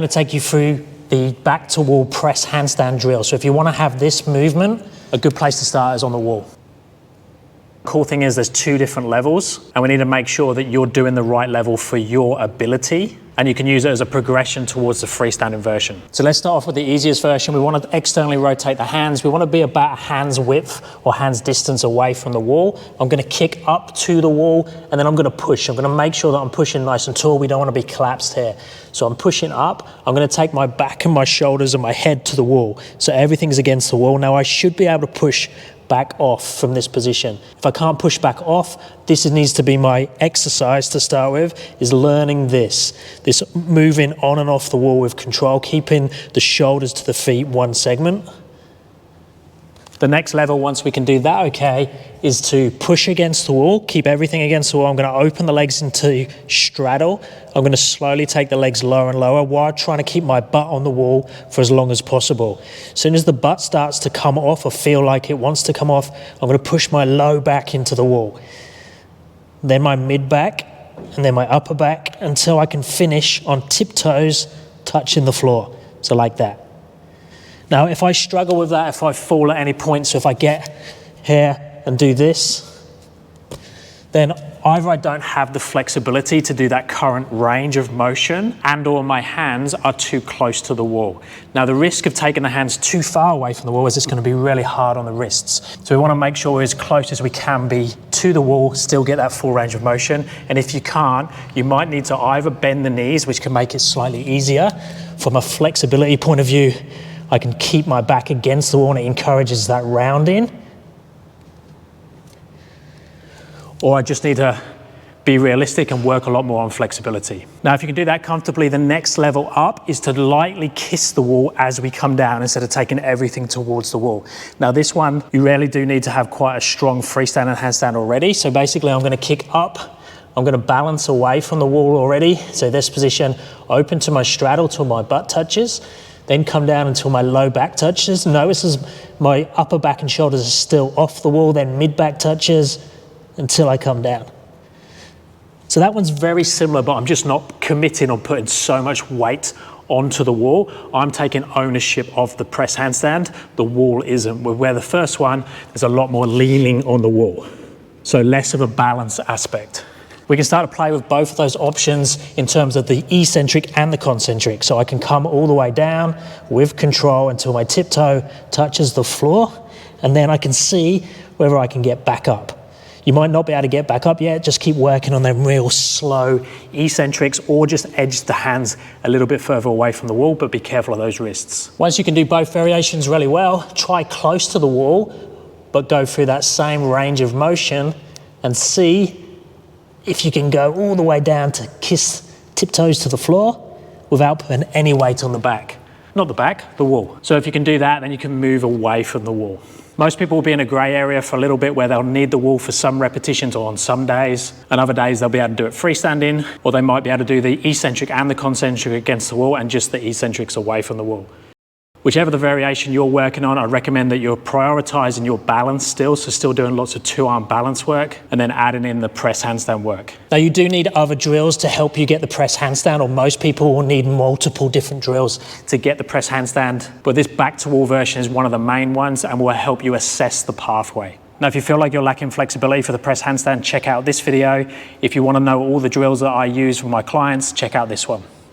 I'm going to take you through the back to wall press handstand drill. So if you want to have this movement, a good place to start is on the wall. Cool thing is there's 2 different levels, and we need to make sure that you're doing the right level for your ability, and you can use it as a progression towards the freestanding version. So let's start off with the easiest version. We want to externally rotate the hands. We want to be about a hand's width or hand's distance away from the wall. I'm going to kick up to the wall, and then I'm going to push. I'm going to make sure that I'm pushing nice and tall. We don't want to be collapsed here. So I'm pushing up. I'm going to take my back and my shoulders and my head to the wall. So everything's against the wall. Now I should be able to push back off from this position. If I can't push back off, this needs to be my exercise to start with, is learning this moving on and off the wall with control, keeping the shoulders to the feet one segment. The next level, once we can do that okay, is to push against the wall, keep everything against the wall. I'm going to open the legs into straddle. I'm going to slowly take the legs lower and lower while trying to keep my butt on the wall for as long as possible. As soon as the butt starts to come off or feel like it wants to come off, I'm going to push my low back into the wall. Then my mid back, and then my upper back, until I can finish on tiptoes touching the floor. So like that. Now, if I struggle with that, if I fall at any point, so if I get here and do this, then either I don't have the flexibility to do that current range of motion, and or my hands are too close to the wall. Now, the risk of taking the hands too far away from the wall is it's going to be really hard on the wrists. So we want to make sure we're as close as we can be to the wall, still get that full range of motion. And if you can't, you might need to either bend the knees, which can make it slightly easier. From a flexibility point of view, I can keep my back against the wall and it encourages that rounding. Or I just need to be realistic and work a lot more on flexibility. Now, if you can do that comfortably, the next level up is to lightly kiss the wall as we come down instead of taking everything towards the wall. Now, this one, you really do need to have quite a strong freestand and handstand already. So basically, I'm going to kick up. I'm going to balance away from the wall already. So this position, open to my straddle till my butt touches. Then come down until my low back touches. Notice as my upper back and shoulders are still off the wall, then mid back touches until I come down. So that one's very similar, but I'm just not committing on putting so much weight onto the wall. I'm taking ownership of the press handstand. The wall isn't. Where the first one, there's a lot more leaning on the wall. So less of a balance aspect. We can start to play with both of those options in terms of the eccentric and the concentric. So I can come all the way down with control until my tiptoe touches the floor, and then I can see whether I can get back up. You might not be able to get back up yet, just keep working on them real slow eccentrics, or just edge the hands a little bit further away from the wall, but be careful of those wrists. Once you can do both variations really well, try close to the wall, but go through that same range of motion and see if you can go all the way down to kiss tiptoes to the floor without putting any weight on the back. Not the back, the wall. So if you can do that, then you can move away from the wall. Most people will be in a grey area for a little bit where they'll need the wall for some repetitions or on some days, and other days they'll be able to do it freestanding, or they might be able to do the eccentric and the concentric against the wall and just the eccentrics away from the wall. Whichever the variation you're working on, I recommend that you're prioritizing your balance still, so still doing lots of 2-arm balance work, and then adding in the press handstand work. Now, you do need other drills to help you get the press handstand, or most people will need multiple different drills to get the press handstand, but this back to wall version is one of the main ones and will help you assess the pathway. Now, if you feel like you're lacking flexibility for the press handstand, check out this video. If you want to know all the drills that I use for my clients, check out this one.